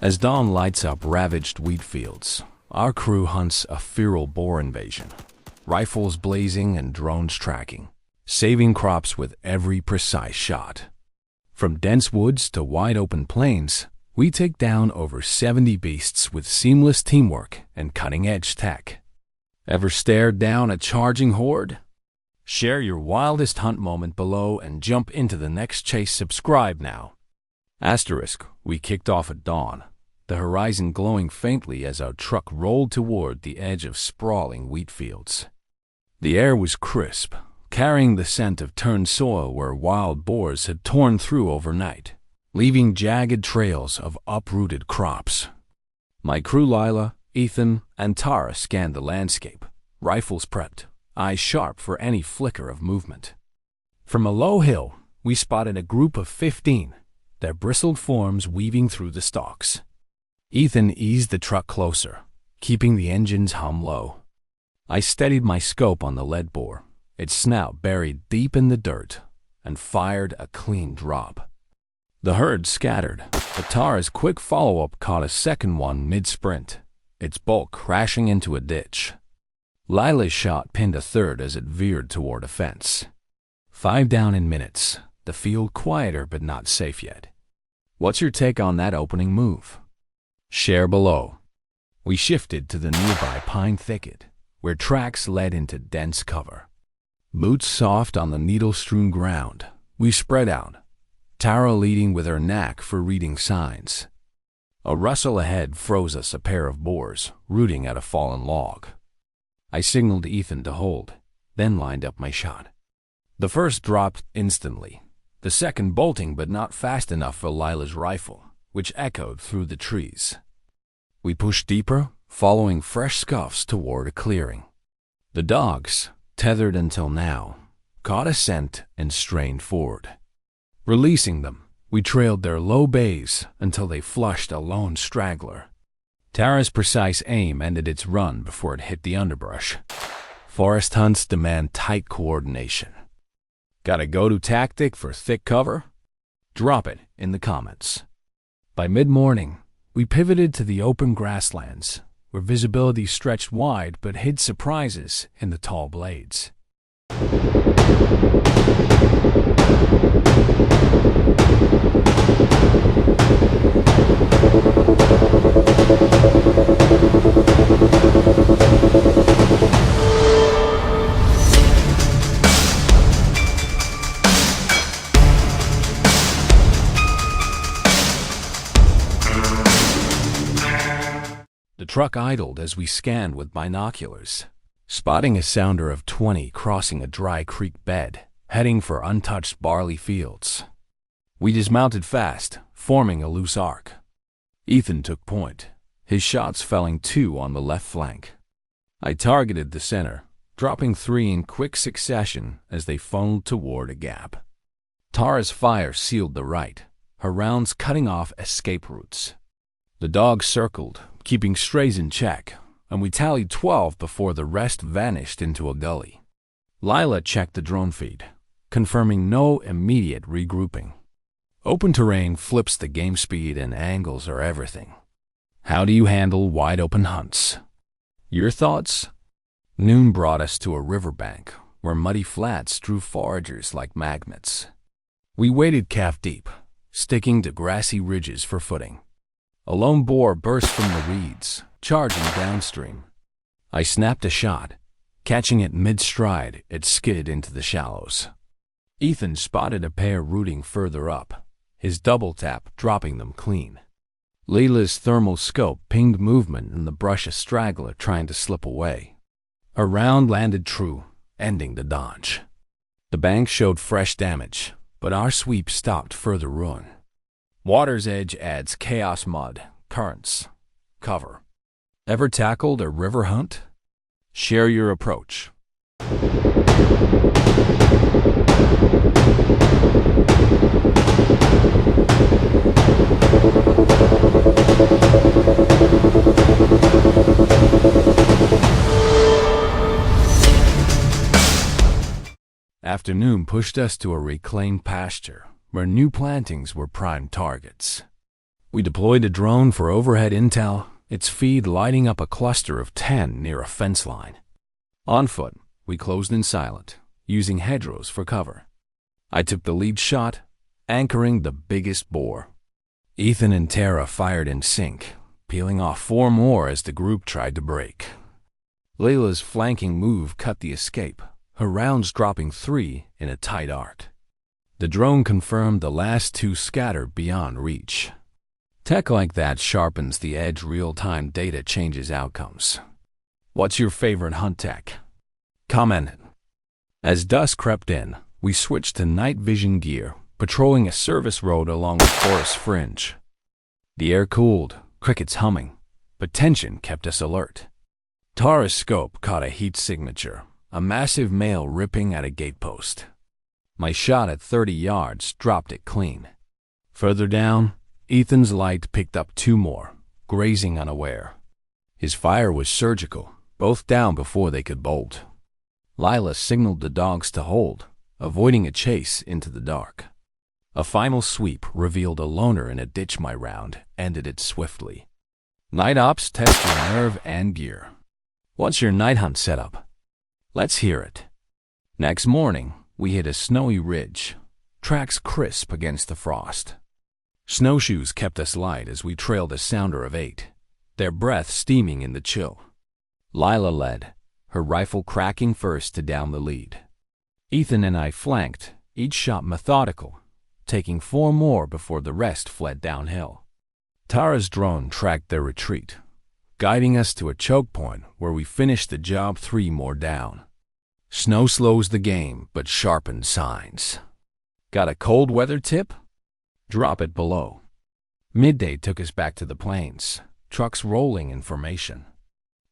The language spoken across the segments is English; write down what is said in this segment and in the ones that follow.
As dawn lights up ravaged wheat fields, our crew hunts a feral boar invasion, rifles blazing and drones tracking, saving crops with every precise shot. From dense woods to wide-open plains, we take down over 70 beasts with seamless teamwork and cutting-edge tech. Ever stared down a charging horde? Share your wildest hunt moment below and jump into the next chase. Subscribe now. Asterisk, we kicked off at dawn, the horizon glowing faintly as our truck rolled toward the edge of sprawling wheat fields. The air was crisp, carrying the scent of turned soil where wild boars had torn through overnight, leaving jagged trails of uprooted crops. My crew Lila, Ethan, and Tara scanned the landscape, rifles prepped, eyes sharp for any flicker of movement. From a low hill, we spotted a group of 15, their bristled forms weaving through the stalks. Ethan eased the truck closer, keeping the engine's hum low. I steadied my scope on the lead boar, its snout buried deep in the dirt, and fired a clean drop. The herd scattered, but Tara's quick follow-up caught a second one mid-sprint, its bulk crashing into a ditch. Lila's shot pinned a third as it veered toward a fence. 5 down in minutes, the field quieter but not safe yet. What's your take on that opening move? Share below. We shifted to the nearby pine thicket, where tracks led into dense cover. Boots soft on the needle-strewn ground, we spread out, Tara leading with her knack for reading signs. A rustle ahead froze us a pair of boars, rooting at a fallen log. I signaled Ethan to hold, then lined up my shot. The first dropped instantly, the second bolting but not fast enough for Lila's rifle, which echoed through the trees. We pushed deeper, following fresh scuffs toward a clearing. The dogs, tethered until now, caught a scent and strained forward. Releasing them, we trailed their low bays until they flushed a lone straggler. Tara's precise aim ended its run before it hit the underbrush. Forest hunts demand tight coordination. Got a go-to tactic for thick cover? Drop it in the comments. By mid-morning, we pivoted to the open grasslands, where visibility stretched wide but hid surprises in the tall blades. The truck idled as we scanned with binoculars, spotting a sounder of 20 crossing a dry creek bed, heading for untouched barley fields. We dismounted fast, forming a loose arc. Ethan took point, his shots felling 2 on the left flank. I targeted the center, dropping 3 in quick succession as they funneled toward a gap. Tara's fire sealed the right, her rounds cutting off escape routes. The dogs circled, keeping strays in check, and we tallied 12 before the rest vanished into a gully. Lila checked the drone feed, confirming no immediate regrouping. Open terrain flips the game. Speed and angles are everything. How do you handle wide-open hunts? Your thoughts? Noon brought us to a riverbank where muddy flats drew foragers like magnets. We waded calf-deep, sticking to grassy ridges for footing. A lone boar burst from the reeds, charging downstream. I snapped a shot. Catching it mid-stride, it skidded into the shallows. Ethan spotted a pair rooting further up, his double tap dropping them clean. Lila's thermal scope pinged movement in the brush, a straggler trying to slip away. A round landed true, ending the dodge. The bank showed fresh damage, but our sweep stopped further ruin. Water's edge adds chaos, mud, currents, cover. Ever tackled a river hunt? Share your approach. Afternoon pushed us to a reclaimed pasture where new plantings were prime targets. We deployed a drone for overhead intel, its feed lighting up a cluster of 10 near a fence line. On foot, we closed in silent, using hedgerows for cover. I took the lead shot, anchoring the biggest boar. Ethan and Tara fired in sync, peeling off 4 more as the group tried to break. Layla's flanking move cut the escape, her rounds dropping 3 in a tight arc. The drone confirmed the last 2 scattered beyond reach. Tech like that sharpens the edge. Real-time data changes outcomes. What's your favorite hunt tech? Comment it. As dusk crept in, we switched to night vision gear, patrolling a service road along the forest fringe. The air cooled, crickets humming, but tension kept us alert. Tara's scope caught a heat signature, a massive male ripping at a gatepost. My shot at 30 yards dropped it clean. Further down, Ethan's light picked up 2 more, grazing unaware. His fire was surgical, both down before they could bolt. Lila signaled the dogs to hold, avoiding a chase into the dark. A final sweep revealed a loner in a ditch. My round ended it swiftly. Night ops test your nerve and gear. What's your night hunt setup? Let's hear it. Next morning, we hit a snowy ridge, tracks crisp against the frost. Snowshoes kept us light as we trailed a sounder of 8, their breath steaming in the chill. Lila led, her rifle cracking first to down the lead. Ethan and I flanked, each shot methodical, taking 4 more before the rest fled downhill. Tara's drone tracked their retreat, guiding us to a choke point where we finished the job 3 more down. Snow slows the game, but sharpens signs. Got a cold weather tip? Drop it below. Midday took us back to the plains, trucks rolling information.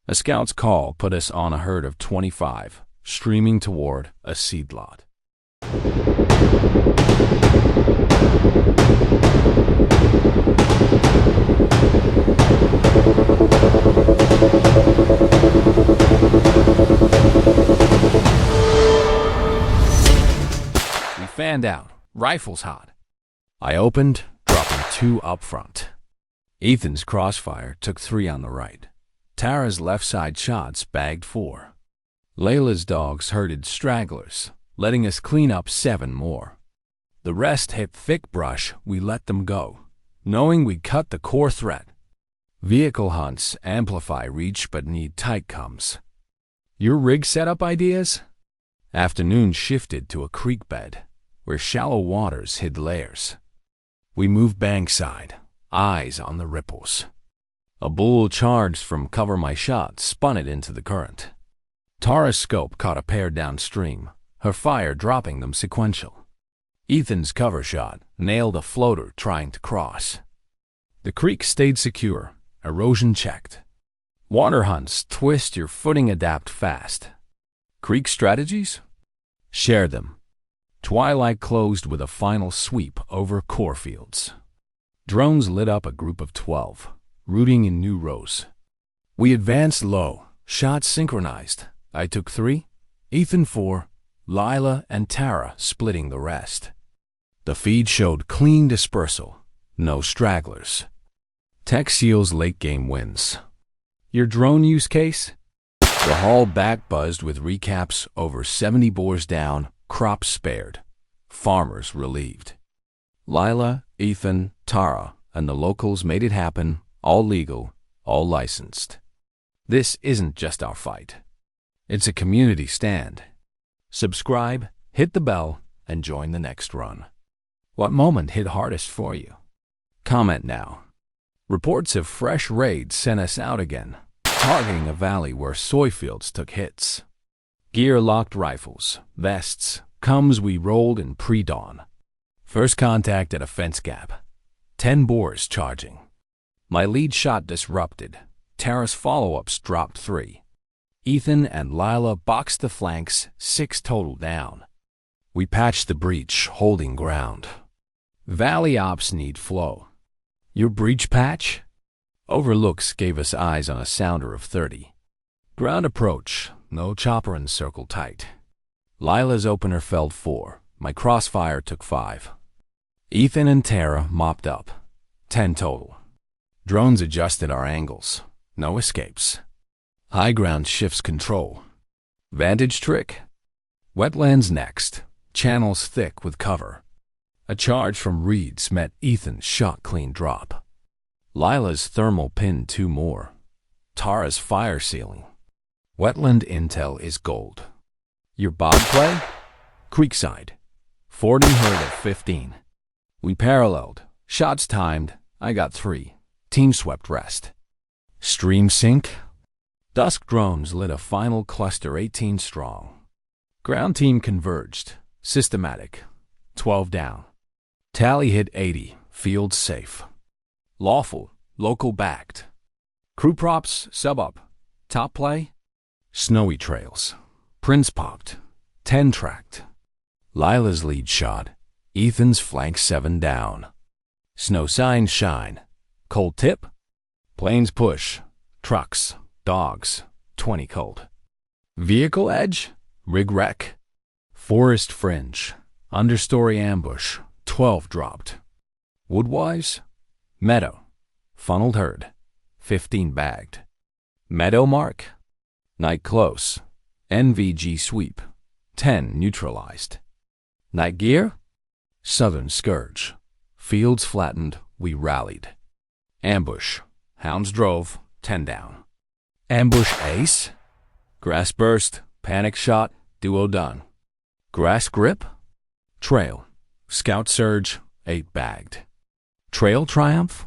A scout's call put us on a herd of 25, streaming toward a seed lot. We fanned out, rifles hot. I opened, dropping 2 up front. Ethan's crossfire took 3 on the right. Tara's left side shots bagged 4. Layla's dogs herded stragglers, letting us clean up 7 more. The rest hit thick brush. We let them go, knowing we'd cut the core threat. Vehicle hunts amplify reach but need tight comes. Your rig setup ideas? Afternoon shifted to a creek bed, where shallow waters hid layers. We moved bankside, eyes on the ripples. A bull charged from cover. My shot spun it into the current. Tara's scope caught a pair downstream, her fire dropping them sequential. Ethan's cover shot nailed a floater trying to cross. The creek stayed secure, erosion checked. Water hunts twist your footing, adapt fast. Creek strategies? Share them. Twilight closed with a final sweep over cornfields. Drones lit up a group of 12, rooting in new rows. We advanced low, shots synchronized. I took 3, Ethan 4, Lila and Tara splitting the rest. The feed showed clean dispersal, no stragglers. Tech seals late game wins. Your drone use case? The hall back buzzed with recaps: over 70 boars down, crops spared, farmers relieved. Lila, Ethan, Tara, and the locals made it happen, all legal, all licensed. This isn't just our fight. It's a community stand. Subscribe, hit the bell, and join the next run. What moment hit hardest for you? Comment now. Reports of fresh raids sent us out again, targeting a valley where soy fields took hits. Gear-locked rifles, vests, comes we rolled in pre-dawn. First contact at a fence gap. 10 boars charging. My lead shot disrupted. Tara's follow-ups dropped 3. Ethan and Lila boxed the flanks, 6 total down. We patched the breach, holding ground. Valley ops need flow. Your breach patch? Overlooks gave us eyes on a sounder of 30. Ground approach, no chopper and circle tight. Lila's opener felled 4. My crossfire took 5. Ethan and Tara mopped up. 10 total. Drones adjusted our angles. No escapes. High ground shifts control. Vantage trick. Wetlands next. Channels thick with cover. A charge from reeds met Ethan's shot-clean drop. Lila's thermal pinned 2 more. Tara's fire ceiling. Wetland intel is gold. Your bob play? Creekside. Fording herd at 15. We paralleled. Shots timed. I got 3. Team swept rest. Stream sync. Dusk drones lit a final cluster 18 strong. Ground team converged. Systematic. 12 down. Tally hit 80. Field safe. Lawful. Local backed. Crew props. Sub up. Top play. Snowy trails. Prince popped. 10 tracked. Lila's lead shot. Ethan's flank 7 down. Snow signs shine. Cold tip. Planes push. Trucks. Dogs. 20 cold. Vehicle edge. Rig wreck. Forest fringe. Understory ambush. 12 dropped. Woodwise. Meadow. Funneled herd. 15 bagged. Meadow mark. Night close. NVG sweep. 10 neutralized. Night gear. Southern scourge. Fields flattened. We rallied. Ambush. Hounds drove. 10 down. Ambush ace. Grass burst. Panic shot. Duo done. Grass grip. Trail. Scout surge. 8 bagged. Trail triumph.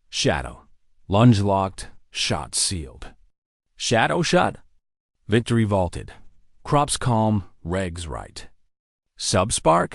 Shadow. Lunge locked. Shot sealed. Shadow shot. Victory vaulted. Crops calm. Regs right. Subspark.